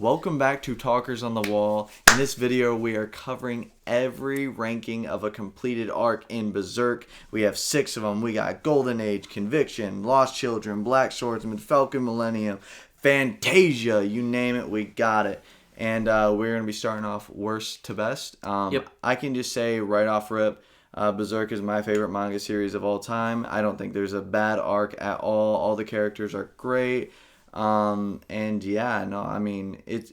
Welcome back to Talkers on the Wall. In this video, we are covering every ranking of a completed arc in Berserk. We have 6 of them. We got Golden Age, Conviction, Lost Children, Black Swordsman, Falcon Millennium, Fantasia, you name it, we got it. And we're going to be starting off worst to best. Yep. I can just say right off rip, Berserk is my favorite manga series of all time. I don't think there's a bad arc at all. All the characters are great. And yeah, no, I mean, do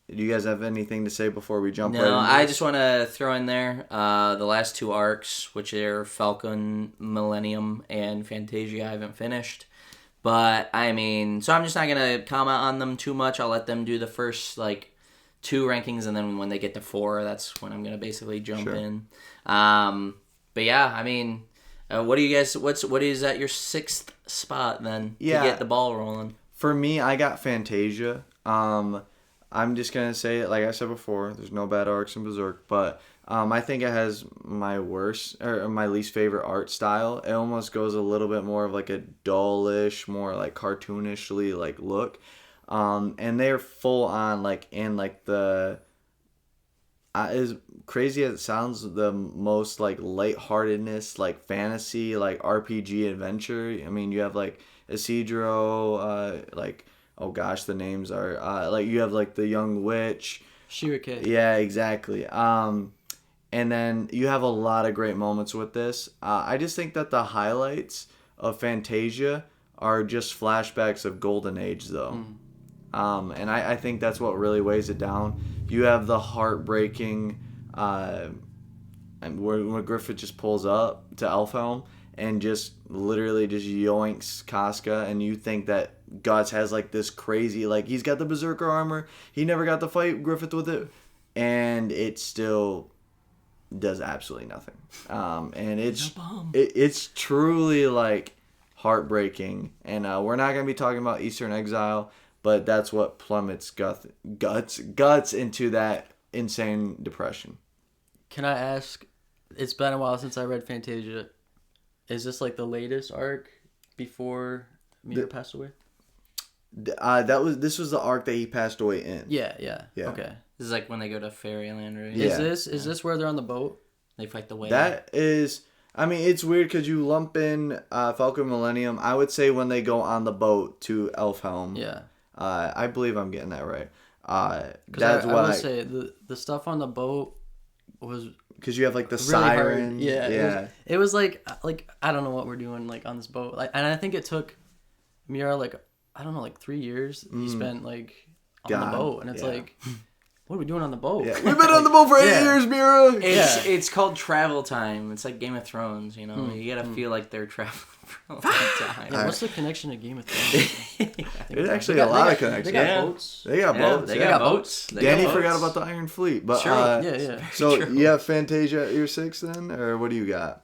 you guys have anything to say before we jump right into I just want to throw in there the last 2 arcs, which are Falcon Millennium and Fantasia. I haven't finished. But, I mean, so I'm just not going to comment on them too much. I'll let them do the first, 2 rankings, and then when they get to 4, that's when I'm going to basically jump in. But yeah, I mean, what do you guys, what is at your 6th spot then to get the ball rolling? For me, I got Fantasia. I'm just going to say it, like I said before, there's no bad arcs in Berserk, but I think it has my least favorite art style. It almost goes a little bit more of like a dullish, more like cartoonishly like look. And they're full on like in like the as crazy as it sounds, the most like lightheartedness, like fantasy, like RPG adventure. I mean, you have like Isidro, oh gosh, the names are like you have like the young witch, Shirake. Yeah, exactly. And then you have a lot of great moments with this. I just think that the highlights of Fantasia are just flashbacks of Golden Age, though. And I think that's what really weighs it down. You have the heartbreaking, and when Griffith just pulls up to Elfhelm and just literally just yoinks Casca, and you think that Guts has like this crazy, like he's got the Berserker armor, he never got to fight Griffith with it, and it still does absolutely nothing. And it's truly like heartbreaking, and we're not gonna be talking about Eastern Exile, but that's what plummets guts into that insane depression. Can I ask, it's been a while since I read Fantasia. Is this like the latest arc before Miura passed away? This was the arc that he passed away in. Yeah. Okay. This is like when they go to Fairyland, right? Yeah. Is this where they're on the boat? They fight the whale. That is, I mean, it's weird because you lump in Falcon Millennium. I would say when they go on the boat to Elfhelm. Yeah. I believe I'm getting that right. That's what I would say. The stuff on the boat was because you have like the really siren. Hard. Yeah. It was like I don't know what we're doing like on this boat. Like, and I think it took Miura like 3 years. He spent like on the boat, and it's like, what are we doing on the boat? Yeah. We've been on the boat for 8 years, Miura. It's called travel time. It's like Game of Thrones, you know. You gotta feel like they're traveling for a long time. Yeah, what's the connection to Game of Thrones? There's actually a lot of connections. They got boats. They got boats. They got boats. Danny forgot about the Iron Fleet, but So you have Fantasia at your 6 then, or what do you got?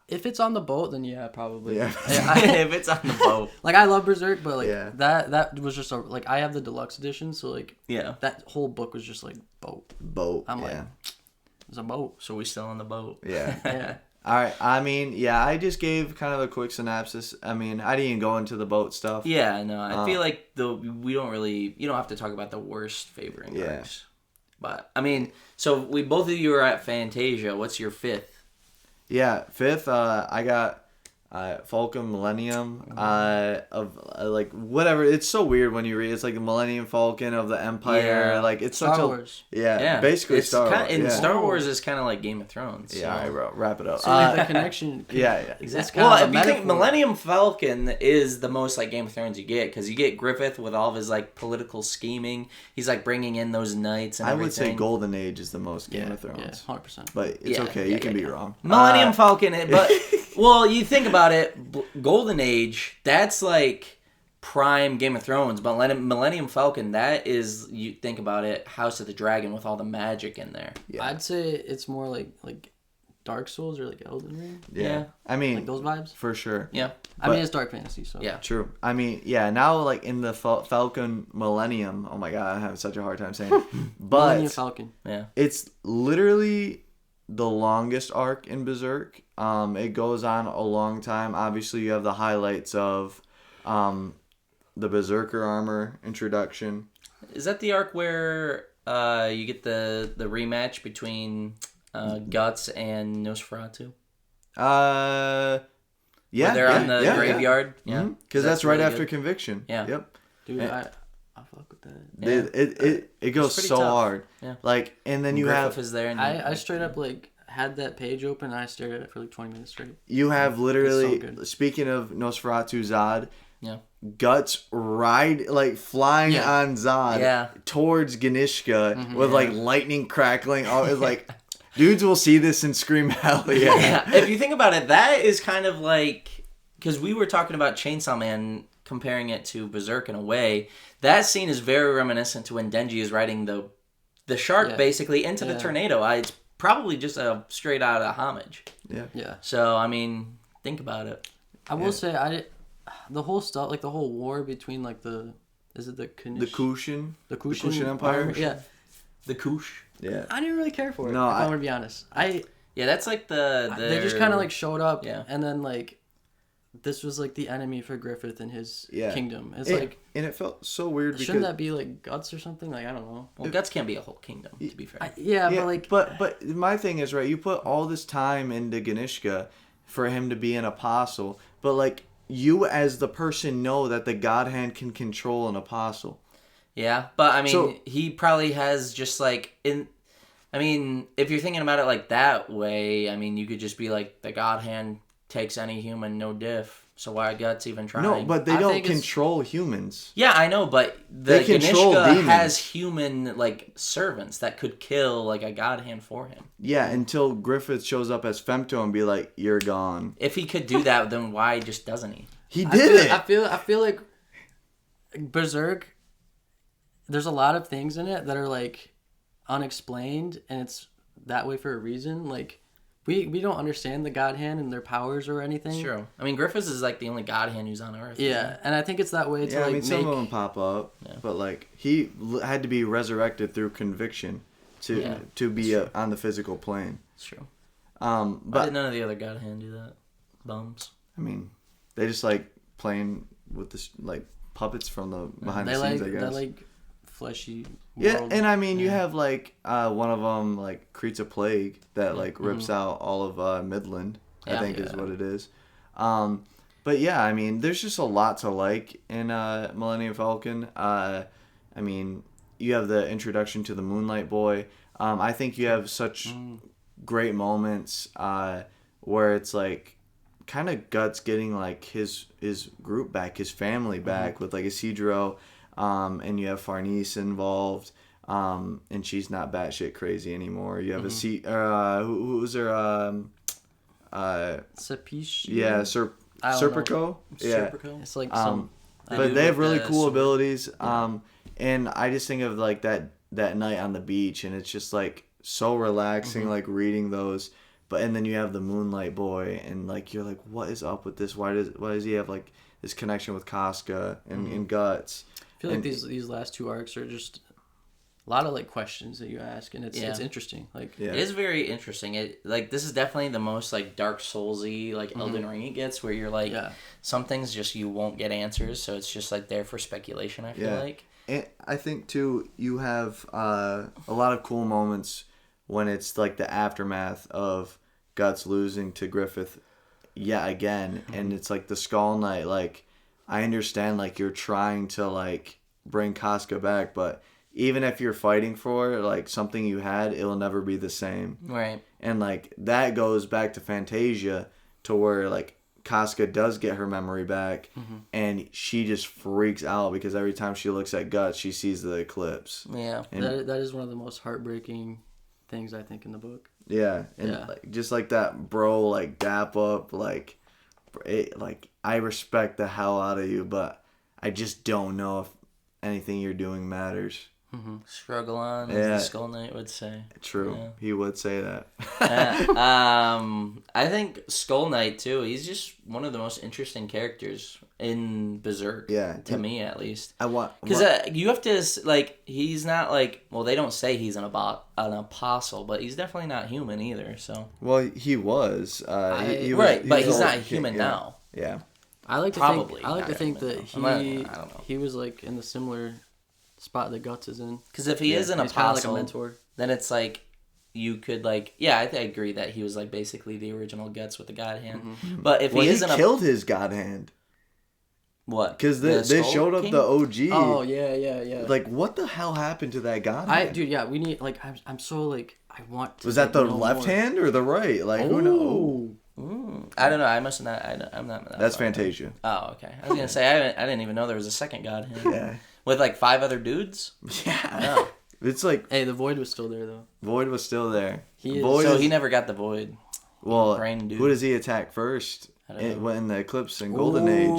If it's on the boat, then yeah, probably. Yeah. If it's on the boat. Like, I love Berserk, but like that was just like I have the deluxe edition, so like that whole book was just like boat. I'm like, it's a boat. So we still on the boat. Yeah. All right. I mean, I just gave kind of a quick synopsis. I mean, I didn't even go into the boat stuff. Yeah, no, I feel like you don't have to talk about the worst favoring arcs. But I mean, so both of you are at Fantasia. What's your 5th? Yeah, 5th, I got Falcon Millennium of like whatever. It's so weird when you read. It's like the Millennium Falcon of the Empire. Like it's Star such Wars. Basically it's Star Wars. And Star Wars is kind of like Game of Thrones. Yeah, all right, bro, wrap it up. So like the connection. Exactly. Well, if you think Millennium Falcon is the most like Game of Thrones you get, because you get Griffith with all of his like political scheming. He's like bringing in those knights and everything. I would say Golden Age is the most Game of Thrones. 100%. But it's okay. You can be wrong. Millennium Falcon, but well, you think about it. Golden Age, that's like prime Game of Thrones, but Millennium Falcon, that is, you think about it, House of the Dragon with all the magic in there. Yeah. I'd say it's more like Dark Souls or like Elden Ring. Yeah. I mean, like those vibes. For sure. Yeah. I mean, it's dark fantasy, so. Yeah. True. I mean, now like in the Falcon Millennium, oh my god, I'm having such a hard time saying it. But Millennium Falcon. Yeah. It's literally the longest arc in Berserk. It goes on a long time. Obviously, you have the highlights of the Berserker armor introduction. Is that the arc where you get the rematch between Guts and Nosferatu? Yeah, where they're on the graveyard. Yeah, because that's right really after good. Conviction. Yeah. Yep. Dude, I fuck with that. It goes pretty so tough. hard. Yeah. Like, and then you Griffith have is there. And I straight up like had that page open and I stared at it for like 20 minutes straight. you have literally It's so good. speaking of Nosferatu Zod. Yeah. Guts flying on Zod towards Ganishka with like lightning crackling. Oh, it's like dudes will see this and scream hell yeah. Yeah. If you think about it, that is kind of like, because we were talking about Chainsaw Man, comparing it to Berserk in a way. That scene is very reminiscent to when Denji is riding the shark basically into the tornado. It's probably just a straight out of homage. Yeah. Yeah. So I mean, think about it. I will say the whole stuff, like the whole war between like the Kushan Empire. army, yeah, The Koosh. Yeah. I didn't really care for it. No, if I'm gonna be honest. Yeah, that's like They just kind of like showed up, Yeah. and then like this was like the enemy for Griffith and his kingdom. It's and it felt so weird because shouldn't that be like Guts or something? Like I don't know. Well, Guts can't be a whole kingdom, to be fair. but my thing is, right, you put all this time into Ganishka for him to be an apostle, but like you as the person know that the God Hand can control an apostle. Yeah, but I mean, he probably has just like I mean, if you're thinking about it like that way, I mean, you could just be like the God Hand takes any human, no diff. So why Guts even trying? No, but they don't control humans. Yeah, I know, but They control Ganishka demons. has human like servants that could kill like a God Hand for him. Yeah, until Griffith shows up as Femto and be like, "You're gone." If he could do that, then why just doesn't he? He did it. I feel like Berserk. There's a lot of things in it that are like unexplained, and it's that way for a reason. Like we don't understand the God Hand and their powers or anything. Sure. I mean, Griffiths is like the only God Hand who's on Earth. Yeah, and I think it's that way to like I mean, make... some of them pop up, but like he had to be resurrected through conviction to be on the physical plane. It's true. But why did none of the other God Hand do that? Bums. I mean, they just like playing with this like puppets from the behind the scenes. I guess they like fleshy. Yeah, world. and I mean, you have like one of them like creates a plague that like rips out all of Midland. I think is what it is. But yeah, I mean, there's just a lot to like in Millennium Falcon. I mean, you have the introduction to the Moonlight Boy. I think you have such great moments where it's like kind of Guts getting like his group back, his family back with like Isidro. And you have Farnese involved, and she's not batshit crazy anymore. You have who's her, Sapish. Yeah, Serpico. Yeah, Serpico. It's like some. But they have really cool abilities. And I just think of like that night on the beach, and it's just like so relaxing, like reading those. And then you have the Moonlight Boy, and like you're like, what is up with this? Why does he have like this connection with Casca and Guts? I feel like these last two arcs are just a lot of like questions that you ask, and it's interesting. Like it is very interesting. It like this is definitely the most like Dark Soulsy like Elden Ring it gets, where you're like some things just you won't get answers, so it's just like there for speculation. I feel like. And I think too, you have a lot of cool moments when it's like the aftermath of Guts losing to Griffith yet again, and it's like the Skull Knight. Like I understand, like you're trying to like bring Casca back, but even if you're fighting for like something you had, it'll never be the same. Right. And like that goes back to Fantasia, to where like Casca does get her memory back, and she just freaks out because every time she looks at Guts, she sees the eclipse. Yeah. And that is one of the most heartbreaking things I think in the book. Yeah, and like, just like that, bro, like dap up, like, like I respect the hell out of you, but I just don't know if anything you're doing matters. Struggle on, as the Skull Knight would say. True, he would say that. I think Skull Knight too. He's just one of the most interesting characters in Berserk. Yeah, to me at least. Because you have to like, he's not like, well, they don't say he's an apostle, but he's definitely not human either. So he was. He right, but he's not human now. Yeah, I like to think that he was like in the similar spot that Guts is in. Because if he is an He's kind of like apostle, a mentor. then it's like you could like I agree that he was like basically the original Guts with the God Hand. Mm-hmm. But if Well, he he isn't killed his God Hand. what? Because The they Skull showed up King? the OG. Oh yeah. Like, what the hell happened to that God Hand? Dude, yeah, we need like I'm so like I want to. Was that like, the know left more. hand or the right? Like, who knows? I don't know. I must not. I'm not. That's far. Fantasia. Oh, okay. I was gonna say I didn't even know there was a second God Hand. Yeah. With like 5 other dudes. Yeah. No. It's like Hey, the Void was still there though. Void was still there. He is. Void So he never got the Void. Well, brain dude. who does he attack first? I don't know. When the Eclipse and Golden Age.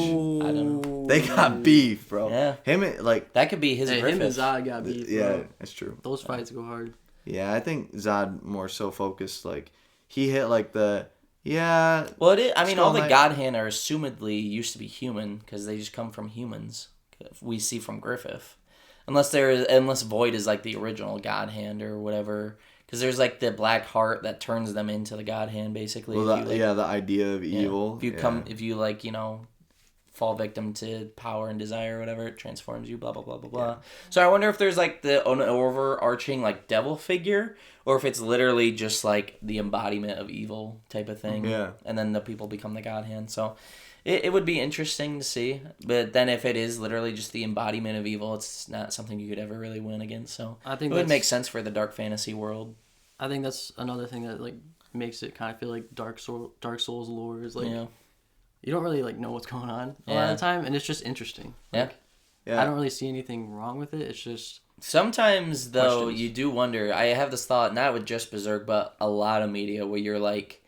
I don't know. They got beef, bro. Yeah. Him and, like, That could be his Hey, him and Griffith. Zod got beat. yeah, Bro. that's true. Those fights go hard. Yeah, I think Zod more so focused, like, he hit, like, the, yeah. Well, it is, I mean, all the Skull Knight- God Hand are assumedly used to be human because they just come from humans. We see from Griffith, unless Void is like the original God Hand or whatever. Because there's like the black heart that turns them into the God Hand, basically. Well, If you, like, the idea of evil. if you like, fall victim to power and desire or whatever, it transforms you, blah, blah, blah, blah, blah. So I wonder if there's like an overarching like devil figure, or if it's literally just like the embodiment of evil type of thing. Yeah. And then the people become the God Hand. So it would be interesting to see. But then if it is literally just the embodiment of evil, it's not something you could ever really win against. So I think it would that's- make sense for the dark fantasy world. I think that's another thing that like makes it kind of feel like Dark Souls lore is like Yeah. you don't really like know what's going on a lot Yeah. of the time, and it's just interesting. Yeah. Like, Yeah. I don't really see anything wrong with it. It's just Sometimes, though, Questions. you do wonder. I have this thought, not with just Berserk, but a lot of media, where you're like,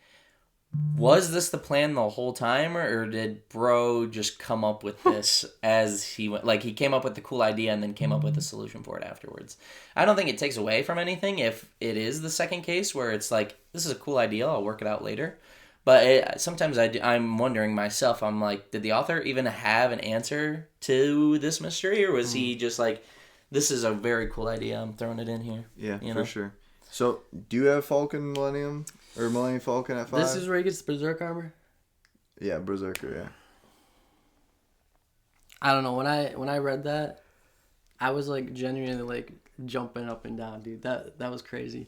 was this the plan the whole time, or did Bro just come up with this as he went? Like, he came up with the cool idea and then came up with a solution for it afterwards. I don't think it takes away from anything if it is the second case, where it's like, this is a cool idea, I'll work it out later. But sometimes I'm wondering myself, I'm like, did the author even have an answer to this mystery, or was he just like, this is a very cool idea, I'm throwing it in here? Yeah, you for know? sure. So, do you have Falcon Millennium? Or Millennium Falcon at 5? this is where he gets Berserk armor. Yeah, Berserker, yeah. I don't know, when I read that, I was like genuinely like jumping up and down, dude. That was crazy.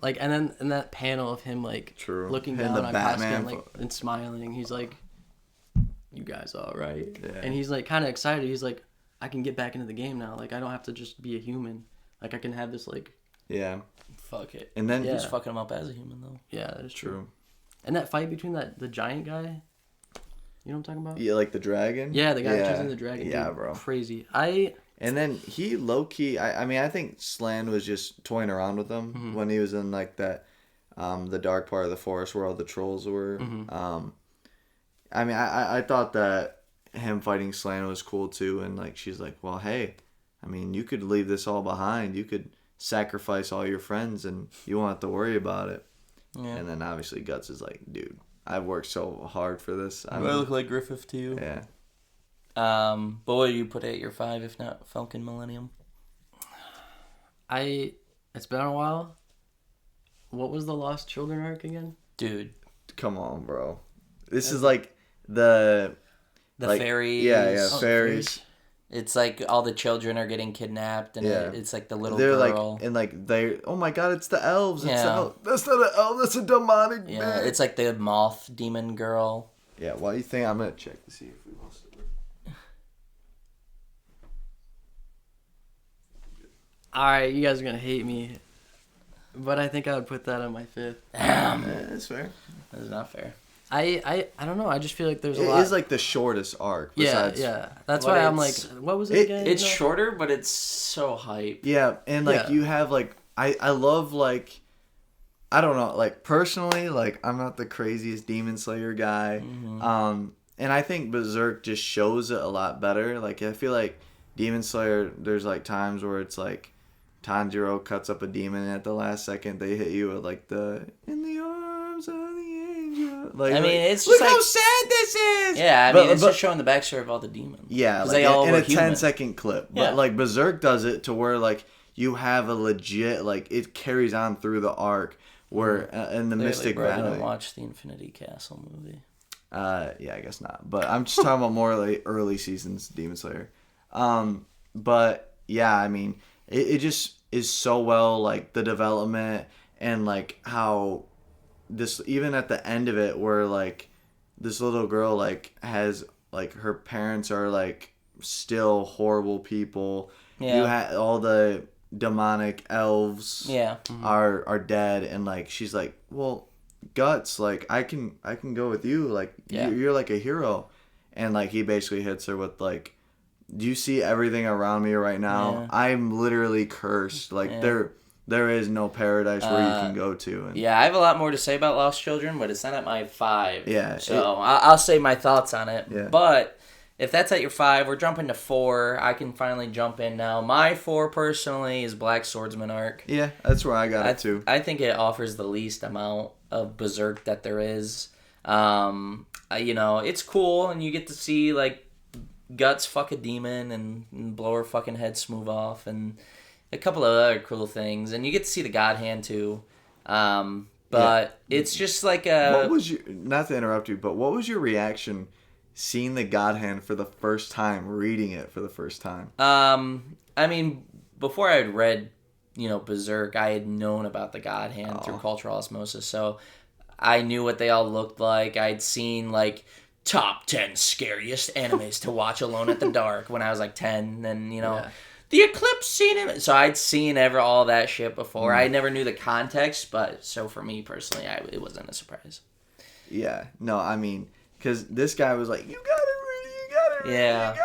Like, and then in that panel of him like True. looking And down the on Casca Batman and, like, and smiling, he's like, "You guys all right?" Yeah. And he's like kind of excited. He's like, "I can get back into the game now. Like, I don't have to just be a human. Like, I can have this like." Yeah. Fuck it. And then, Yeah. He's fucking him up as a human, though. Yeah, that is true. true. And that fight between the giant guy, you know what I'm talking about? Yeah, like the dragon? Yeah, the guy that turns into the dragon. Yeah, dude, bro. Crazy. And then he low-key, I mean, I think Slan was just toying around with them when he was in, like, that, the dark part of the forest where all the trolls were. I mean, I thought that him fighting Slan was cool, too. And, like, she's like, well, hey, I mean, you could leave this all behind. You could sacrifice all your friends and you won't have to worry about it. Yeah. And then, obviously, Guts is like, dude, I've worked so hard for this. Do I look like Griffith to you? Yeah. But what do you put at your 5 if not Falcon Millennium? It's been a while. What was the Lost Children arc again? Dude, Come on, bro. This is like the like, fairies. Yeah, Oh, fairies. It's like all the children are getting kidnapped, and Yeah. it's like the little They're girl. like, and like they. Oh my God! It's the elves. It's the Yeah. elves. That's not an elf. That's a demonic. Yeah, man. it's like the moth demon girl. Yeah. Why do you think I'm gonna check to see if we lost it? All right, you guys are gonna hate me, but I think I would put that on my 5th. Damn, Yeah, that's fair. that's not fair. I don't know. I just feel like there's a It lot. is like the shortest arc. yeah, Besides, yeah. That's But why I'm like, it's- what was it it- again? It's No? shorter, but it's so hype. Yeah, and like Yeah. you have like I love like I don't know, like personally, like I'm not the craziest Demon Slayer guy. And I think Berserk just shows it a lot better. Like I feel like Demon Slayer, there's like times where it's like Tanjiro cuts up a demon and at the last second they hit you with like the in the arms of the angel. Like, I mean, like, it's just look how like- sad this is. Yeah, I But- mean, it's but- just showing the backstory of all the demons. Yeah, 'Cause like they all in were a human. 10-second clip. But Yeah. like Berserk does it to where like you have a legit like it carries on through the arc where in the Clearly, Mystic bro, Valley. didn't watch the Infinity Castle movie. Yeah, I guess not. But I'm just talking about more like early seasons Demon Slayer. But yeah, I mean, it just is so well, like, the development and, like, how this, even at the end of it, where, like, this little girl, like, has, like, her parents are, like, still horrible people. Yeah. You had all the demonic elves Yeah. are dead, and, like, she's like, well, Guts, like, I can go with you, like, you're like a hero. And, like, he basically hits her with, like, do you see everything around me right now? Yeah. I'm literally cursed. Like, there is no paradise where you can go to. And Yeah, I have a lot more to say about Lost Children, but it's not at my 5. Yeah, So I'll say my thoughts on it. Yeah. But if that's at your 5, we're jumping to 4. I can finally jump in now. My 4 personally is Black Swordsman arc. Yeah, that's where I got it too. I think it offers the least amount of Berserk that there is. It's cool, and you get to see, like, Guts fuck a demon and blow her fucking head smooth off, and a couple of other cool things, and you get to see the God Hand too. It's just like what was your, not to interrupt you, but what was your reaction seeing the God Hand for the first time, reading it for the first time? I mean, before I had read, Berserk, I had known about the God Hand through cultural osmosis, so I knew what they all looked like. I'd seen, like, top 10 scariest animes to watch alone at the dark when I was like 10, and the eclipse scene. So I'd seen all that shit before. I never knew the context, but so for me personally, it wasn't a surprise. Yeah, no, I mean, because this guy was like, you gotta read it. Yeah.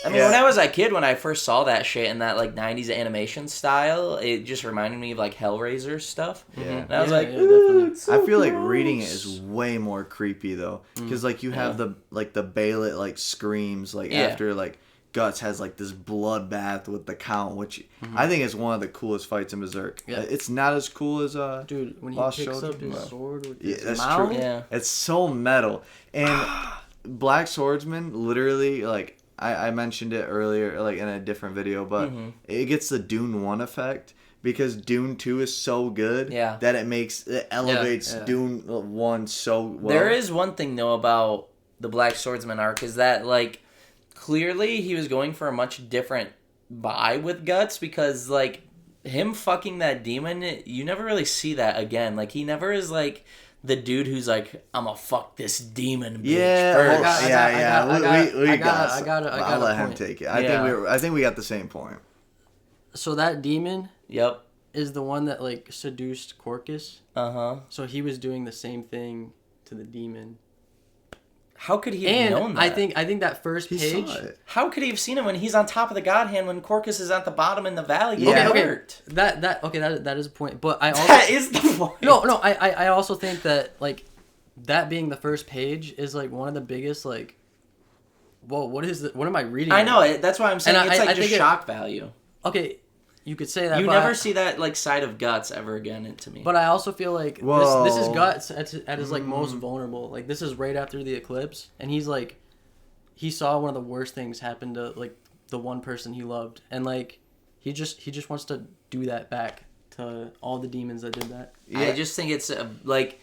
I mean, when I was a kid, when I first saw that shit in that, like, 90s animation style, it just reminded me of, like, Hellraiser stuff. Yeah. And I was like, definitely. So I feel like reading it is way more creepy, though. Because, like, you have the Balit, like, screams, like, after, like, Guts has, like, this bloodbath with the Count, which I think is one of the coolest fights in Berserk. Yeah. It's not as cool as, dude, when he Lost picks Children. up his sword with Yeah, his that's mouth. true. Yeah. It's so metal. And Black Swordsman, literally, like, I mentioned it earlier, like, in a different video, but it gets the Dune 1 effect, because Dune 2 is so good that it elevates Dune 1 so well. There is one thing, though, about the Black Swordsman arc, is that, like, clearly he was going for a much different vibe with Guts, because, like, him fucking that demon, you never really see that again. Like, he never is, like, the dude who's like, I'm gonna fuck this demon bitch first. I got I'll let him take it. I think we got the same point. So that demon Yep. is the one that, like, seduced Corcus. Uh-huh. So he was doing the same thing to the demon. How could he have known that? I think that first He page. saw it. How could he have seen him when he's on top of the God Hand, when Corcus is at the bottom in the valley? Yeah. Okay. That is a point. But I also That is the point. No, I also think that, like, that being the first page is, like, one of the biggest, like, whoa, what am I reading? I know, that's why I'm saying And it's I like just think shock value. Okay, you could say that. You but never see that, like, side of Guts ever again to me. But I also feel like Whoa. this is Guts at his, like, most vulnerable. Like, this is right after the eclipse, and he's like, he saw one of the worst things happen to, like, the one person he loved, and, like, he just wants to do that back to all the demons that did that. Yeah. I just think it's like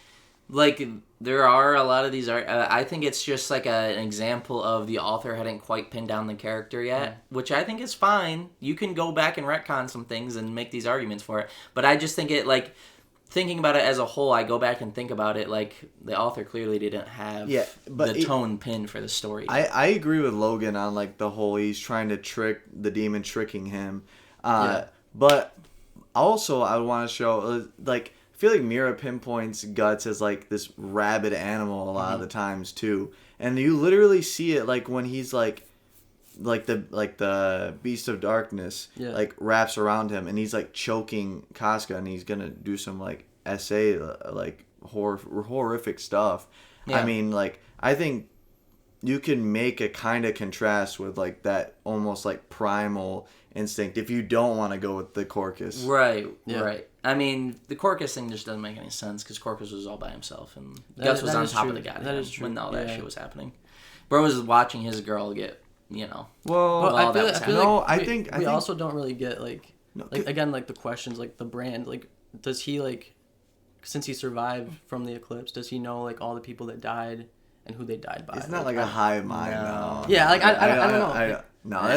there are a lot of these I think it's just like an example of the author hadn't quite pinned down the character yet, which I think is fine. You can go back and retcon some things and make these arguments for it, but I just think it, like, thinking about it as a whole, I go back and think about it, like, the author clearly didn't have the tone pinned for the story. I agree with Logan on, like, the whole he's trying to trick the demon, tricking him. But also I want to show, like, I feel like Miura pinpoints Guts as, like, this rabid animal a lot of the times too, and you literally see it, like, when he's like the Beast of Darkness like wraps around him and he's, like, choking Casca, and he's gonna do some, like, essay, like, horrific stuff. I mean, like, I think you can make a kind of contrast with, like, that almost, like, primal instinct if you don't want to go with the Corcus. Right. I mean, the Corcus thing just doesn't make any sense, because Corcus was all by himself, and Guts was on top of the God Hand when all that shit was happening. Bro was watching his girl get, Well, I think we also don't really get, like, again, like, the questions, like, the brand, like, does he, like, since he survived from the eclipse, does he know, like, all the people that died and who they died by? It's not like a hive mind. No. Yeah, like, I don't know.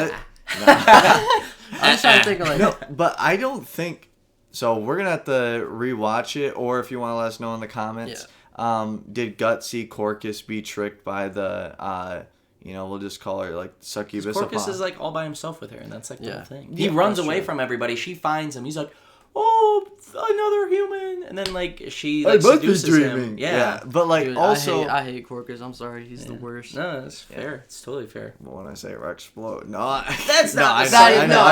I'm just trying to think of like. No, but I don't think so. We're gonna have to rewatch it, or if you want to let us know in the comments. Yeah. Did Gutsy Corcus be tricked by the we'll just call her like succubus? Corcus is like all by himself with her, and that's like the whole thing. He Yeah, runs away from everybody. She finds him. He's like, oh, another human, and then like she like seduces him. Yeah, but like dude, also I hate Corcus. I'm sorry, he's the worst. No, that's fair. It's totally fair. When I say Rex explode, no, that's not. I know.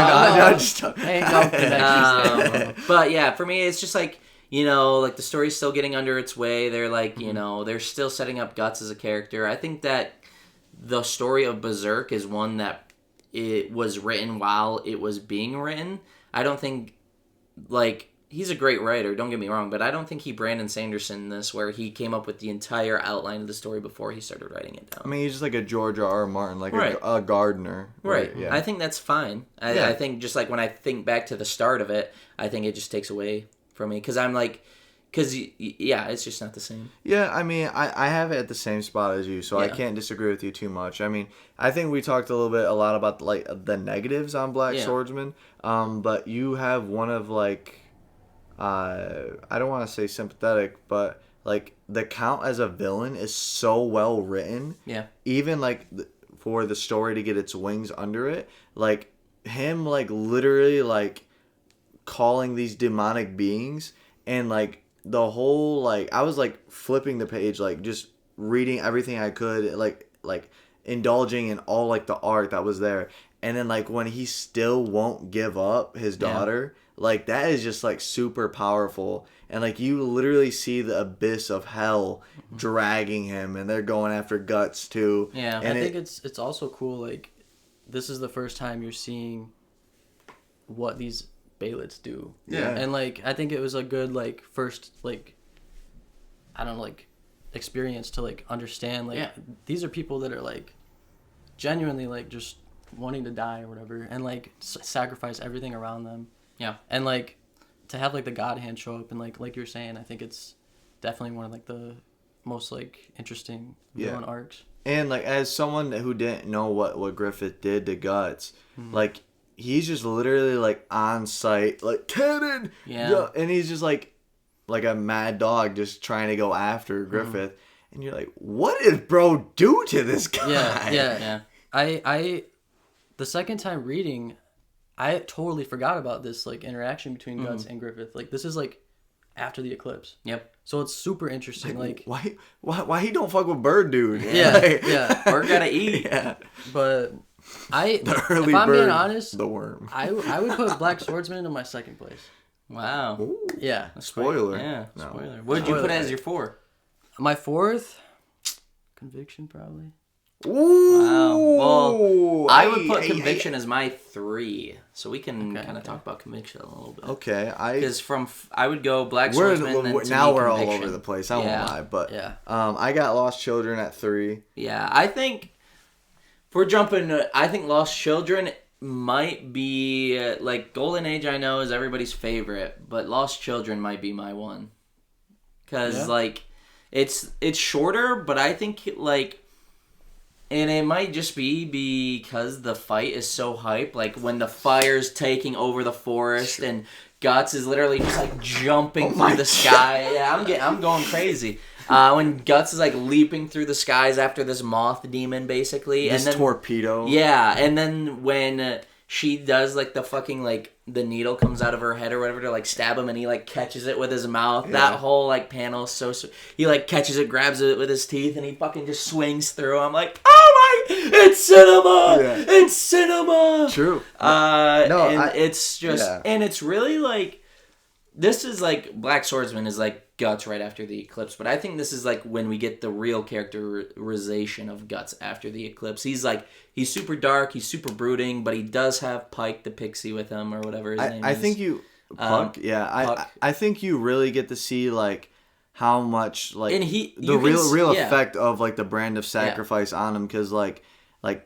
Ain't no connection. But yeah, for me, it's just like like the story's still getting under its way. They're like they're still setting up Guts as a character. I think that the story of Berserk is one that it was written while it was being written. I don't think he's a great writer, don't get me wrong, but I don't think he Brandon Sanderson this where he came up with the entire outline of the story before he started writing it down. I mean, he's just like a George R. Martin, like a gardener. Right. Yeah. I think that's fine. I think just like when I think back to the start of it, I think it just takes away from me because I'm like, it's just not the same. Yeah, I mean, I have it at the same spot as you, so I can't disagree with you too much. I mean, I think we talked a lot about like the negatives on Black Swordsman, but you have one of like, I don't want to say sympathetic, but like the Count as a villain is so well written. Yeah. Even like for the story to get its wings under it, like him like literally like calling these demonic beings and like the whole like I was like flipping the page, like just reading everything I could, like indulging in all like the art that was there, and then like when he still won't give up his daughter, like that is just like super powerful, and like you literally see the abyss of hell dragging him, and they're going after Guts too. Yeah, and I think it's also cool. Like this is the first time you're seeing what these Baelits do. Yeah. And like I think it was a good like first like I don't know like experience to like understand like these are people that are like genuinely like just wanting to die or whatever and like sacrifice everything around them. Yeah. And like to have like the God hand show up and like you're saying, I think it's definitely one of like the most like interesting villain arcs. And like as someone who didn't know what Griffith did to Guts, like he's just literally like on site, like cannon, and he's just like a mad dog just trying to go after Griffith, and you're like, what did bro do to this guy? Yeah. I the second time reading, I totally forgot about this like interaction between Guts and Griffith. Like this is like after the eclipse. Yep. So it's super interesting. Like why he don't fuck with Bird Dude? Yeah. Bird gotta eat. Yeah. But the early if I'm bird, being honest, the worm. I would put Black Swordsman in my second place. Wow. Ooh. Yeah. Spoiler. Yeah. No. Spoiler. What did you put as your 4? My 4th, Conviction probably. Ooh. Wow. Well, I would put Conviction as my 3, so we can kind of talk about Conviction a little bit. Okay, because I would go Black Swordsman. Now we're all over the place. I won't lie, but I got Lost Children at 3. Yeah, I think if we're jumping, I think Lost Children might be like Golden Age. I know is everybody's favorite, but Lost Children might be my one because like it's shorter, but I think like. And it might just be because the fight is so hype. Like when the fire's taking over the forest and Guts is literally just like jumping through the sky. Yeah, I'm going crazy. When Guts is like leaping through the skies after this moth demon, basically. This and then, torpedo. Yeah, and then when she does like the fucking like the needle comes out of her head or whatever to like stab him and he like catches it with his mouth. Yeah. That whole like panel is so he like catches it, grabs it with his teeth, and he fucking just swings through. I'm like, oh my, it's cinema! Yeah. It's cinema! True. It's just and it's really like this is like Black Swordsman is like Guts right after the eclipse, but I think this is like when we get the real characterization of Guts after the eclipse. He's super dark, he's super brooding, but he does have Pike the Pixie with him or whatever his name is. I think you Puck, Puck. I think you really get to see like how much like and the real effect of like the brand of sacrifice on him, because like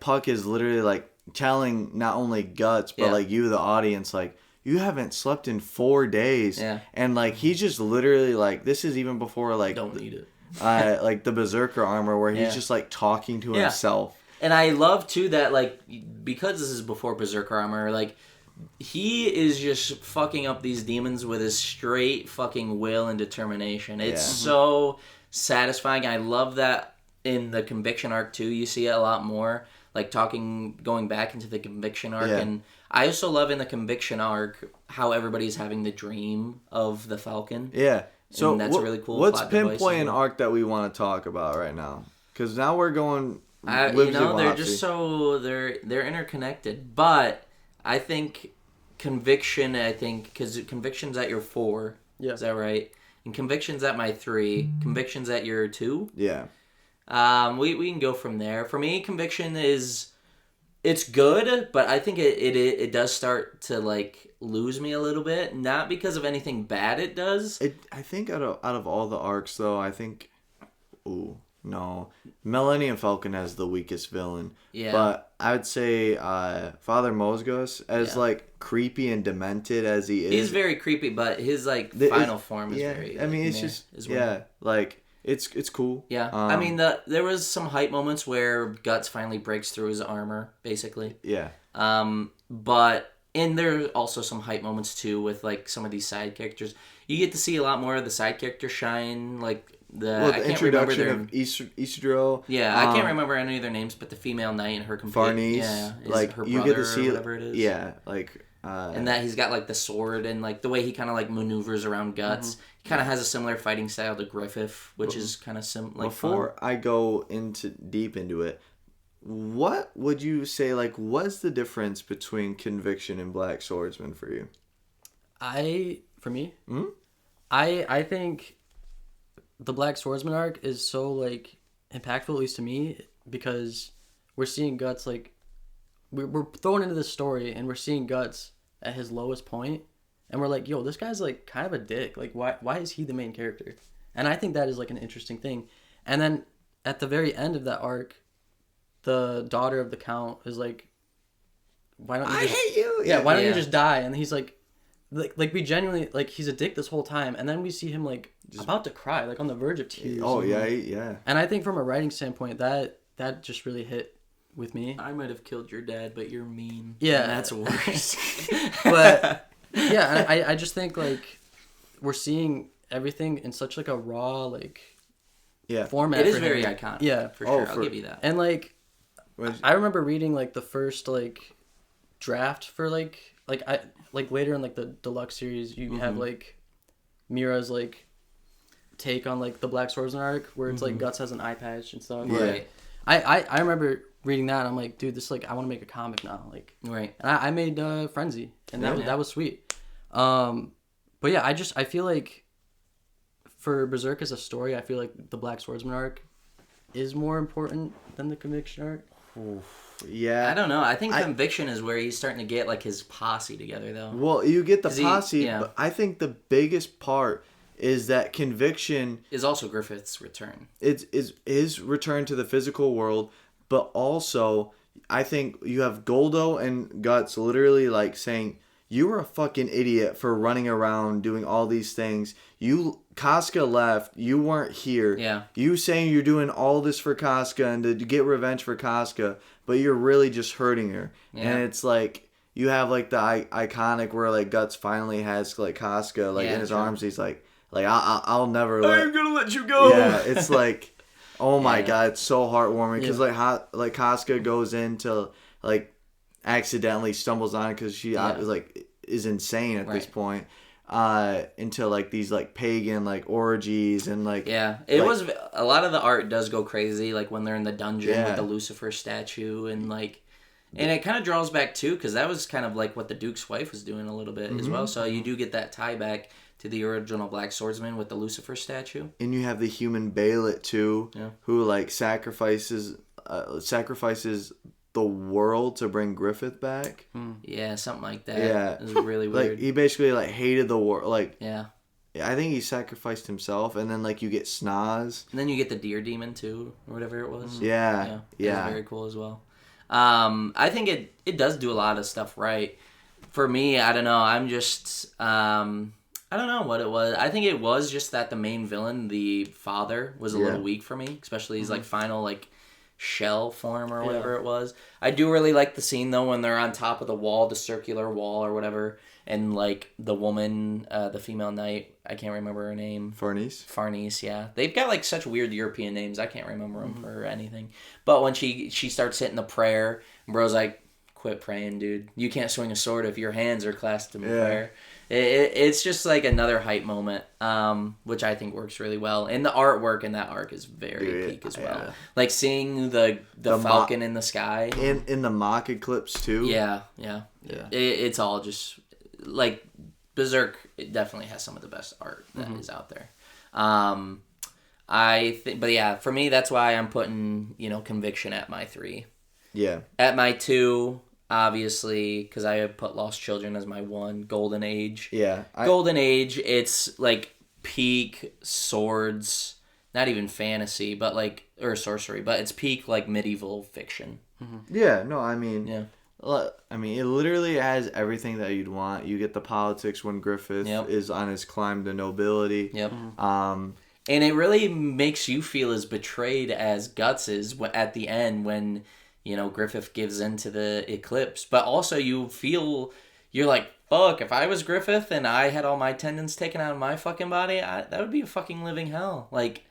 Puck is literally like telling not only Guts but like you the audience like, you haven't slept in 4 days. Yeah. And, like, he's just literally, like, this is even before, like... Don't need it. like, the Berserker armor where he's just, like, talking to himself. And I love, too, that, like, because this is before Berserker armor, like, he is just fucking up these demons with his straight fucking will and determination. It's so satisfying. I love that in the Conviction arc too. You see it a lot more, like going back into the Conviction arc, and I also love in the Conviction arc how everybody's having the dream of the Falcon. Yeah. So and that's really cool. What's pinpoint an arc that we want to talk about right now? Because now we're going. They're just so they're interconnected, but I think Conviction. Because Conviction's at your 4. Yeah. Is that right? And Conviction's at my 3. Conviction's at your 2. Yeah. We can go from there. For me, Conviction it's good, but I think it does start to like lose me a little bit. Not because of anything bad it does. I think out of all the arcs though, I think. Ooh. No, Millennium Falcon has the weakest villain. Yeah. But I would say Father Mosgos, as like creepy and demented as he is. He's very creepy, but his like final form is very. I mean, it's just like it's cool. Yeah. I mean, there was some hype moments where Guts finally breaks through his armor, basically. Yeah. But and there's also some hype moments too with like some of these side characters. You get to see a lot more of the side characters shine, like. The introduction of Isidro. Yeah, I can't remember any of their names, but the female knight and her companion. Farnese. Yeah, like her you brother get to see or whatever it is. Yeah, like. And that he's got like the sword and like the way he kind of like maneuvers around Guts. He kind of has a similar fighting style to Griffith, which is kind of Before I go deep into it, what would you say? Like, what's the difference between Conviction and Black Swordsman for you? I think the Black Swordsman arc is so like impactful, at least to me, because we're seeing Guts like we're thrown into this story and we're seeing Guts at his lowest point, and we're like, yo, this guy's like kind of a dick. Like, why is he the main character? And I think that is like an interesting thing. And then at the very end of that arc, the daughter of the Count is like, why don't you just, I hate you. Yeah, why don't you just die? And he's like we genuinely like he's a dick this whole time, and then we see him like about to cry, like on the verge of tears. Oh yeah. And I think from a writing standpoint, that just really hit with me. I might have killed your dad, but you're mean. Yeah, and that's worse. But yeah, I just think like we're seeing everything in such like a raw like format. It is very iconic. Yeah, for sure. I'll give you that. And like I remember reading like the first like draft for like later in like the deluxe series you have like Miura's like take on like the Black Swordsman arc where it's like Guts has an eye patch and stuff. Right. I remember reading that and I'm like, dude, this like I want to make a comic now. Like right. And I made Frenzy and that was sweet. But yeah, I feel like for Berserk as a story, I feel like the Black Swordsman arc is more important than the Conviction arc. Oof. Yeah, I don't know. I think Conviction is where he's starting to get like his posse together, though. Well, you get the posse, but I think the biggest part is that Conviction is also Griffith's return. It's his return to the physical world, but also I think you have Goldo and Guts literally like saying, "You were a fucking idiot for running around doing all these things. Casca left. You weren't here. Yeah. You saying you're doing all this for Casca and to get revenge for Casca, but you're really just hurting her." Yeah. And it's like you have like the iconic where like Guts finally has like Casca like in his arms. He's like I'll never. I'm gonna let you go. Yeah, it's like, oh my god, it's so heartwarming because like Casca goes into like accidentally stumbles on it because she is insane at this point. Into like these like pagan like orgies and like it was a lot of the art does go crazy like when they're in the dungeon with the Lucifer statue and like and it kind of draws back too because that was kind of like what the Duke's wife was doing a little bit as well, so you do get that tie back to the original Black Swordsman with the Lucifer statue. And you have the human Bailet too, who like sacrifices the world to bring Griffith back. Yeah, something like that. Yeah, it was really weird. Like he basically like hated the world. Like I think he sacrificed himself, and then like you get Snoz, and then you get the deer demon too, or whatever it was. Yeah. It was very cool as well. I think it does do a lot of stuff right. For me, I don't know. I'm just I don't know what it was. I think it was just that the main villain, the father, was a little weak for me, especially his like final like shell form or whatever it was. I do really like the scene though when they're on top of the wall, the circular wall or whatever, and like the woman, the female knight, I can't remember her name. Farnese, yeah. They've got like such weird European names. I can't remember them for anything. But when she starts hitting the prayer, bro's like, quit praying, dude. You can't swing a sword if your hands are clasped in prayer. It's just like another hype moment, which I think works really well. And the artwork in that arc is very peak as well. Like seeing the falcon in the sky. In the mock eclipse too. Yeah. It's all just like Berserk. It definitely has some of the best art that is out there. I think, but yeah, for me that's why I'm putting Conviction at my 3. Yeah. At my 2. Obviously, because I have put Lost Children as my 1. Golden Age. Yeah. Golden Age, it's like peak swords, not even fantasy, but like, or sorcery, but it's peak like medieval fiction. Yeah, no, I mean, it literally has everything that you'd want. You get the politics when Griffith is on his climb to nobility. Yep. And it really makes you feel as betrayed as Guts is at the end when Griffith gives into the eclipse, but also you're like, fuck, if I was Griffith and I had all my tendons taken out of my fucking body, that would be a fucking living hell. Like,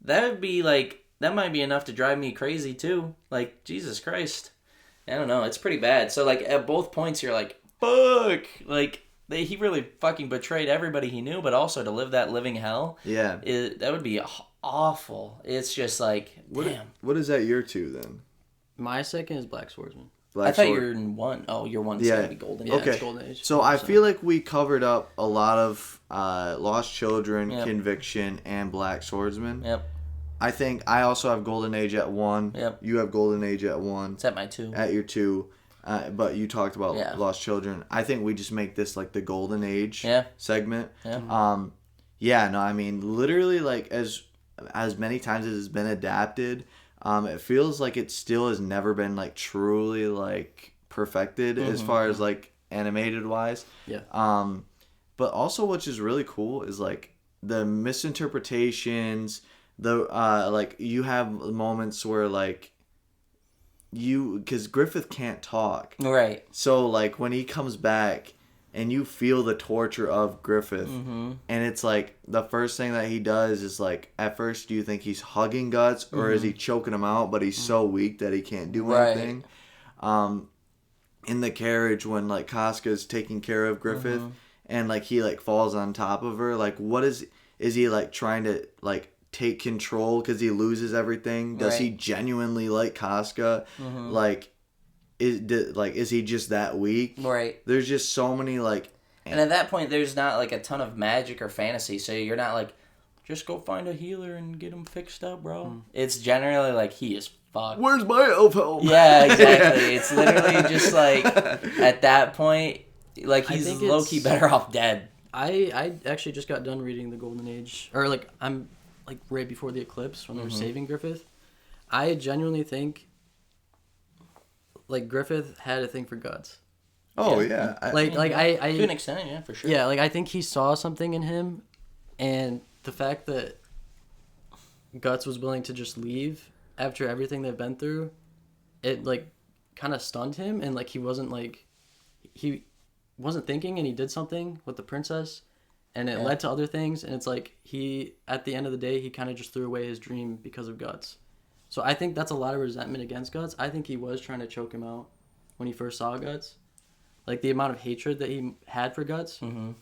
that might be enough to drive me crazy too. Like, Jesus Christ. I don't know, it's pretty bad. So, like, at both points you're like, fuck, like, he really fucking betrayed everybody he knew, but also to live that living hell, that would be awful. It's just like, damn. What is that your 2 then? My second is Black Swordsman. I thought you were in 1. Oh, your 1's going to be Golden Age. Okay. Golden Age. So I feel like we covered up a lot of Lost Children, Conviction, and Black Swordsman. Yep. I think I also have Golden Age at 1. Yep. You have Golden Age at 1. It's at my 2. At your 2. But you talked about Lost Children. I think we just make this like the Golden Age segment. Yeah. I mean, literally, like, as many times as it's been adapted, it feels like it still has never been like truly like perfected as far as like animated wise. Yeah. But also what's just really cool is like the misinterpretations, the like you have moments where like because Griffith can't talk. Right. So like when he comes back and you feel the torture of Griffith, and it's like the first thing that he does is like at first do you think he's hugging Guts or is he choking him out, but he's so weak that he can't do anything. In the carriage when like Casca is taking care of Griffith and like he like falls on top of her, like what is he like trying to like take control because he loses everything? Does he genuinely like Casca? Like is he just that weak? Right. There's just so many like, and at that point there's not like a ton of magic or fantasy, so you're not like just go find a healer and get him fixed up, bro. It's generally like he is fucked. Where's my elf helm? Yeah, exactly. It's literally just like at that point, like he's low key better off dead. I actually just got done reading the Golden Age, or like I'm like right before the eclipse when they were saving Griffith. I genuinely think like Griffith had a thing for Guts. Oh yeah. I To an extent, yeah, for sure. Yeah, like I think he saw something in him, and the fact that Guts was willing to just leave after everything they've been through, it like kind of stunned him, and like he wasn't thinking, and he did something with the princess, and it led to other things, and it's like he at the end of the day he kind of just threw away his dream because of Guts. So I think that's a lot of resentment against Guts. I think he was trying to choke him out when he first saw Guts. Like, the amount of hatred that he had for Guts. And,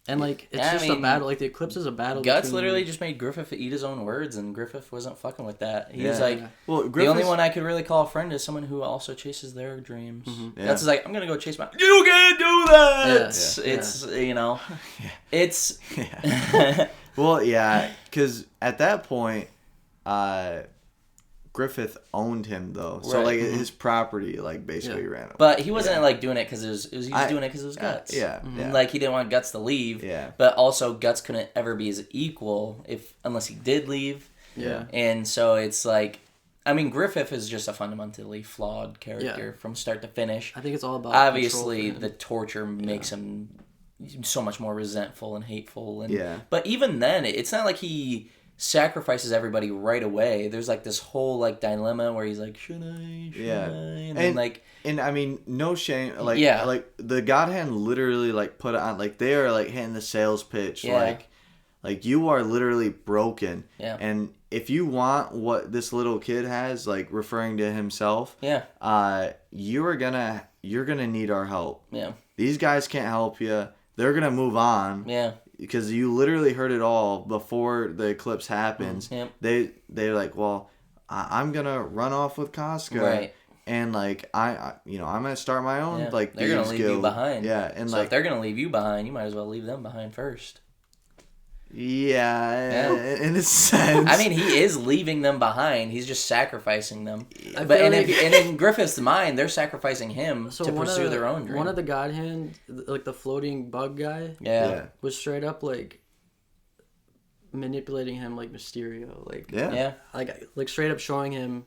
like, it's just a battle. Like, the eclipse is a battle. Guts literally just made Griffith eat his own words, and Griffith wasn't fucking with that. He was like, well, the only one I could really call a friend is someone who also chases their dreams. Guts is like, I'm going to go chase my... You can't do that! It's, you know... It's... Well, yeah, because at that point... Griffith owned him though, so like his property like basically ran away. But he wasn't like doing it because he was doing it because it was Guts. Like he didn't want Guts to leave. But also Guts couldn't ever be his equal unless he did leave. And so it's like, I mean, Griffith is just a fundamentally flawed character from start to finish. I think it's all about obviously the torture makes him so much more resentful and hateful. And but even then, it's not like he sacrifices everybody right away. There's like this whole like dilemma where he's like, should I? And then like. And I mean, no shame. Like, Yeah. like the God Hand literally like put it on. Like they are like hitting the sales pitch. Yeah. Like you are literally broken. Yeah. And if you want what this little kid has, like referring to himself. Yeah. You're gonna need our help. Yeah. These guys can't help you. They're gonna move on. Yeah. Because you literally heard it all before the eclipse happens. Yep. They're like, well, I'm gonna run off with Casca. Right. And like I'm gonna start my own like they're gonna leave you behind. Yeah, and so like if they're gonna leave you behind, you might as well leave them behind first. Yeah, in a sense. I mean, he is leaving them behind. He's just sacrificing them. I But feel and, like- and in Griffith's mind, they're sacrificing him to pursue their own dream. One of the God Hand, like the floating bug guy, yeah. was straight up like manipulating him like Mysterio, like Yeah. like straight up showing him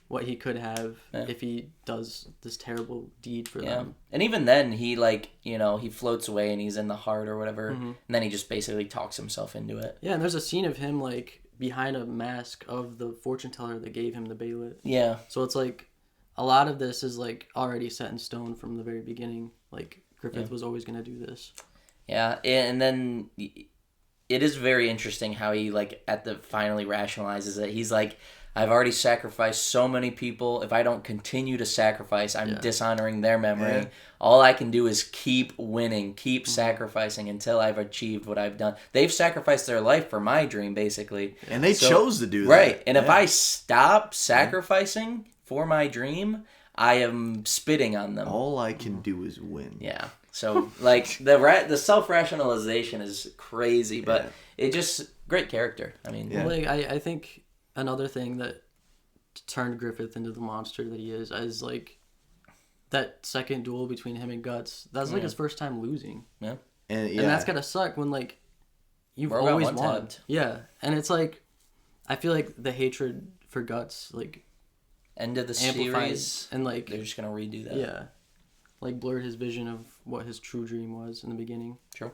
what he could have Yeah. if he does this terrible deed for Yeah. them. And even then, he like, he floats away and he's in the heart or whatever. Mm-hmm. And then he just basically talks himself into it. Yeah, and there's a scene of him like behind a mask of the fortune teller that gave him the Baylet. Yeah. So it's like a lot of this is like already set in stone from the very beginning. Like Griffith was always going to do this. Yeah. And then it is very interesting how he like finally rationalizes it. He's like, I've already sacrificed so many people. If I don't continue to sacrifice, I'm dishonoring their memory. Yeah. All I can do is keep winning, keep sacrificing until I've achieved what I've done. They've sacrificed their life for my dream, basically. And they chose to do that. Right. And if I stop sacrificing for my dream, I am spitting on them. All I can do is win. Yeah. So, like, the self-rationalization is crazy, but it just, great character. I mean, Yeah. Like I think another thing that turned Griffith into the monster that he is like that second duel between him and Guts. That's like his first time losing. Yeah. And And that's gotta suck when like you've We're about always one won. tapped. Yeah. And it's like I feel like the hatred for Guts like End of the amplifies series, and like they're just going to redo that. yeah. Like blurred his vision of what his true dream was in the beginning. True.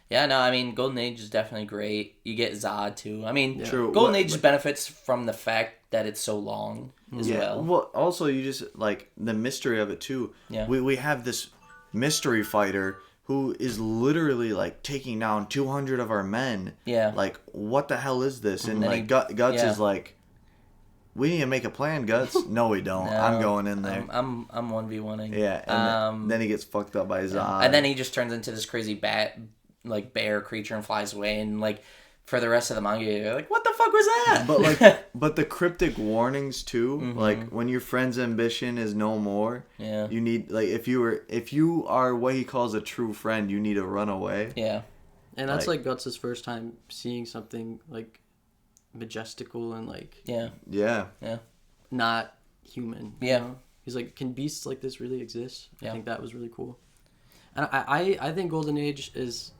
Yeah, no, I mean, Golden Age is definitely great. You get Zod, too. I mean, True. Golden Age benefits from the fact that it's so long as well. Well, also, you just, like, the mystery of it, too. Yeah. We have this mystery fighter who is literally, like, taking down 200 of our men. Yeah. Like, what the hell is this? And, then like, Guts is like, we need to make a plan, Guts. No, we don't. No, I'm going in there. I'm 1v1ing. Yeah, and then he gets fucked up by Zod. And then he just turns into this crazy bear creature and flies away. And, like, for the rest of the manga, you're like, what the fuck was that? But like, but the cryptic warnings too. Like when your friend's ambition is no more. Yeah. You need like if you are what he calls a true friend, you need to run away. Yeah. And that's like Guts' first time seeing something like majestical and like Yeah. Yeah. Yeah. not human. Yeah. You know? He's like, can beasts like this really exist? Yeah. I think that was really cool. And I think Golden Age is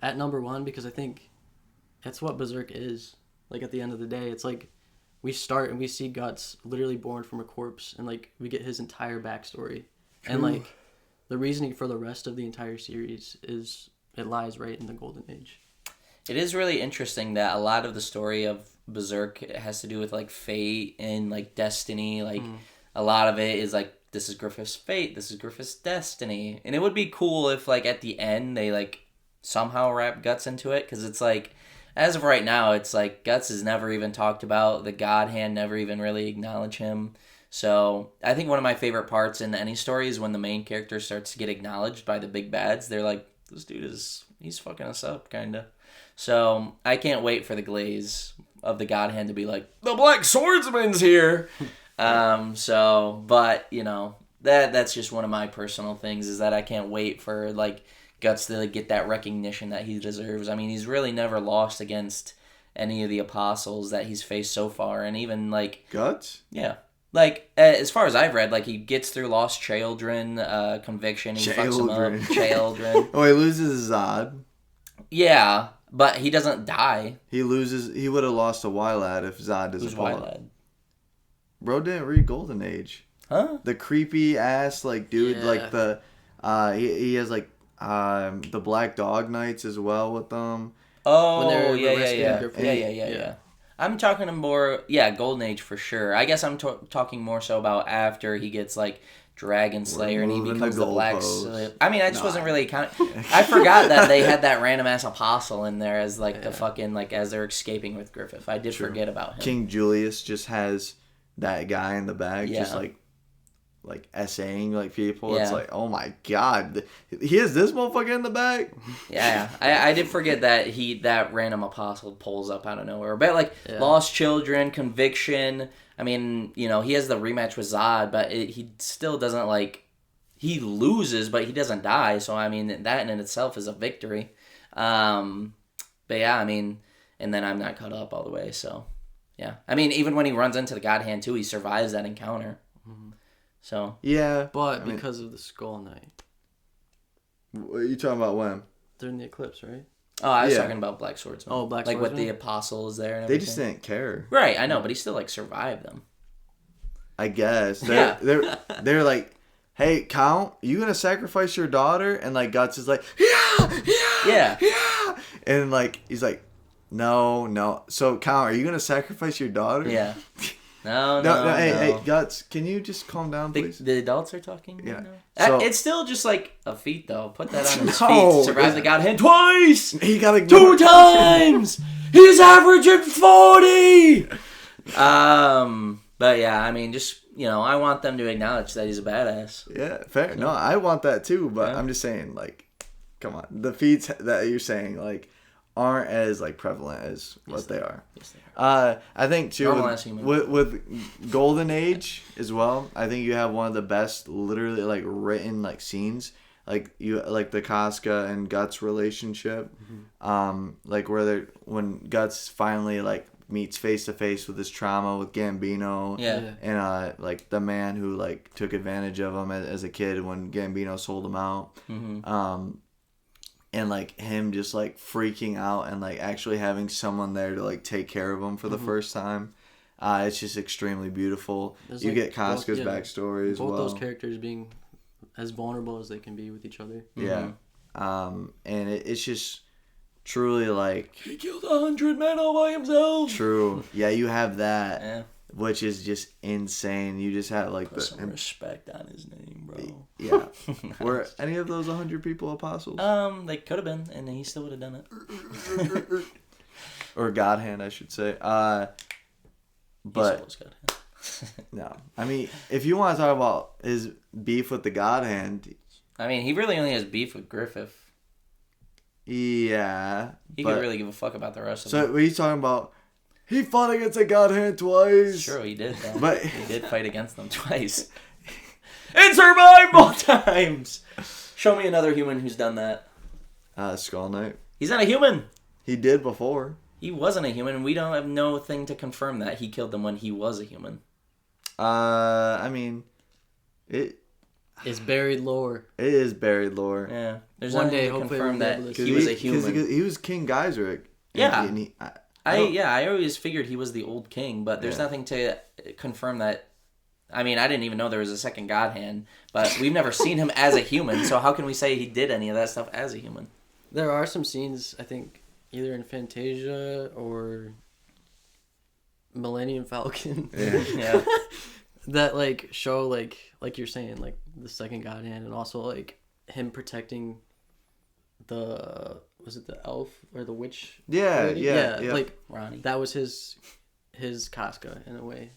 at number one because I think that's what Berserk is. Like at the end of the day, it's like we start and we see Guts literally born from a corpse and like we get his entire backstory. True. And like the reasoning for the rest of the entire series is it lies right in the Golden Age. It is really interesting that a lot of the story of Berserk has to do with like fate and like destiny. Like a lot of it is like this is Griffith's fate, this is Griffith's destiny, and it would be cool if like at the end they like somehow wrap Guts into it because it's like as of right now it's like Guts is never even talked about. The God Hand never even really acknowledge him. So I think one of my favorite parts in any story is when the main character starts to get acknowledged by the big bads. They're like, this dude he's fucking us up, kinda. So I can't wait for the glaze of the God Hand to be like, the Black Swordsman's here. But you know, that's just one of my personal things is that I can't wait for like Guts to like, get that recognition that he deserves. I mean, he's really never lost against any of the apostles that he's faced so far, and even like Guts. Yeah. Like, as far as I've read, like, he gets through Lost Children, Conviction, he fucks him up, Children. Oh, he loses Zod. Yeah, but he doesn't die. He would have lost a Wylad if Zod doesn't Who's fall. Wylad? Bro didn't read Golden Age. Huh? The creepy ass, like, dude, like, the, he has, like, the Black Dog Knights as well with them. Oh, When they're yeah. rescuing Griffith. Yeah. I'm talking more, Golden Age for sure. I guess I'm talking more so about after he gets, like, Dragon Slayer and he becomes the Black Slave. I mean, I just wasn't really I forgot that they had that random-ass apostle in there as, like, the fucking, like, as they're escaping with Griffith. I did forget about him. King Julius just has that guy in the back, just, like essaying, like, people. Yeah. It's like, oh, my God. He has this motherfucker in the back? Yeah. I did forget that that random apostle pulls up out of nowhere. But, like, Lost Children, Conviction... I mean, you know, he has the rematch with Zod, but he still doesn't, like... He loses, but he doesn't die. So, I mean, that in itself is a victory. But, yeah, I mean... And then I'm not caught up all the way, so... Yeah. I mean, even when he runs into the God Hand, too, he survives that encounter. Mm-hmm. So... Yeah. But because of the Skull Knight. What are you talking about when? During the eclipse, right? Oh, I was talking about Black Swordsman. Oh, Black Swordsman? Like, with the apostles there and They everything. just didn't care. Right, I know, but he still, like, survived them. I guess. They're like, hey, Count, you gonna sacrifice your daughter? And, like, Guts is like, yeah. And, like, he's like, no. So, Count, are you gonna sacrifice your daughter? Yeah. No. Hey, Guts, can you just calm down, please? The adults are talking? Yeah. Right now? So, it's still just, like, a feat, though. Put that on his No, feet. Survive the God Hand twice! he got 2 times! He's averaging 40! But, yeah, I mean, just, you know, I want them to acknowledge that he's a badass. Yeah, fair. No, I want that, too, but I'm just saying, like, come on. The feats that you're saying, like, aren't as, like, prevalent as what they are. Yes, they are. I think too with Golden Age as well. I think you have one of the best, literally, like, written, like, scenes, like the Casca and Guts relationship, like where when Guts finally, like, meets face to face with his trauma with Gambino, and like the man who, like, took advantage of him as a kid when Gambino sold him out. And, like, him just, like, freaking out and, like, actually having someone there to, like, take care of him for the first time. It's just extremely beautiful. You get Casca's backstory as well. Both those characters being as vulnerable as they can be with each other. Yeah. And it's just truly, like... He killed 100 men all by himself! True. Yeah, you have that. Yeah. Which is just insane. You just have, like, Put some respect on his name, bro. Yeah. Were any of those 100 people apostles? They could have been, and he still would have done it. Or God Hand, I should say. But no, I mean, if you want to talk about his beef with the God Hand, I mean, he really only has beef with Griffith. Yeah, he could really give a fuck about the rest of them. So what are you talking about? He fought against a God Hand twice. Sure, he did, though. But he did fight against them twice. And survived both times! Show me another human who's done that. Skull Knight. He's not a human! He did before. He wasn't a human, and we don't have no thing to confirm that he killed them when he was a human. I mean, it... It's buried lore. It is buried lore. Yeah. There's one nothing day, to hopefully confirm that we'll he was a human. He was King Geiseric. Yeah. And I always figured he was the old king, but there's nothing to confirm that. I mean, I didn't even know there was a second God Hand, but we've never seen him as a human, so how can we say he did any of that stuff as a human? There are some scenes, I think, either in Fantasia or Millennium Falcon. Yeah. That, like, show, like you're saying, like, the second God Hand, and also, like, him protecting was it the elf or the witch? Yeah. Like, Ronnie. that was his Casca, in a way.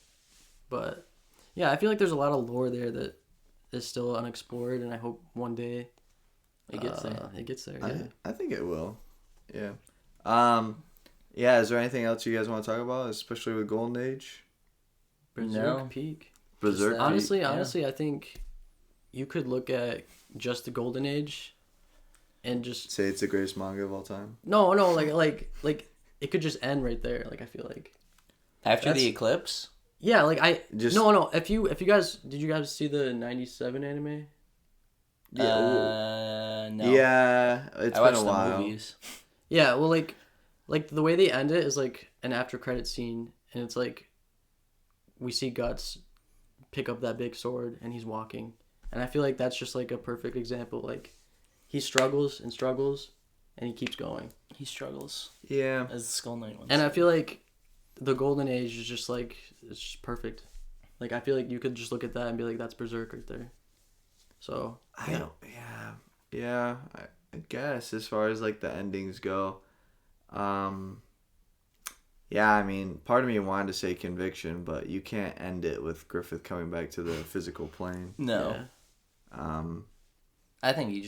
But, yeah, I feel like there's a lot of lore there that is still unexplored, and I hope one day it gets there. It gets there, yeah. I think it will. Yeah. Yeah, is there anything else you guys want to talk about, especially with Golden Age? Berserk Peak. Berserk Peak. Honestly, I think you could look at just the Golden Age and just say it's the greatest manga of all time. No, like it could just end right there. Like, I feel like after the eclipse. Yeah, like no. If you guys did you guys see the '97 anime? No. Yeah, it's been a while. The movies. Yeah, well, like the way they end it is like an after credit scene, and it's like we see Guts pick up that big sword and he's walking, and I feel like that's just like a perfect example. Like, he struggles and and he keeps going. He struggles Yeah. as the Skull Knight once And I said. feel like the Golden Age is just like, it's just perfect. Like, I feel like you could just look at that and be like, that's Berserk right there. So, Yeah, I guess as far as like the endings go. Yeah, I mean, part of me wanted to say Conviction, but you can't end it with Griffith coming back to the physical plane. No. yeah. I think it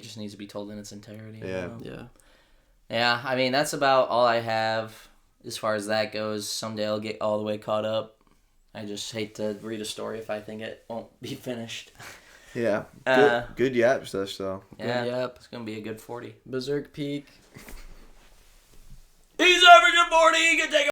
just needs to be told in its entirety. I Yeah. don't know. Yeah. Yeah, I mean, that's about all I have as far as that goes. Someday I'll get all the way caught up. I just hate to read a story if I think it won't be finished. Yeah. Uh, Good yap stuff, though. Yeah, yep. it's going to be a good 40. Berserk peak. He's averaging 40, he can take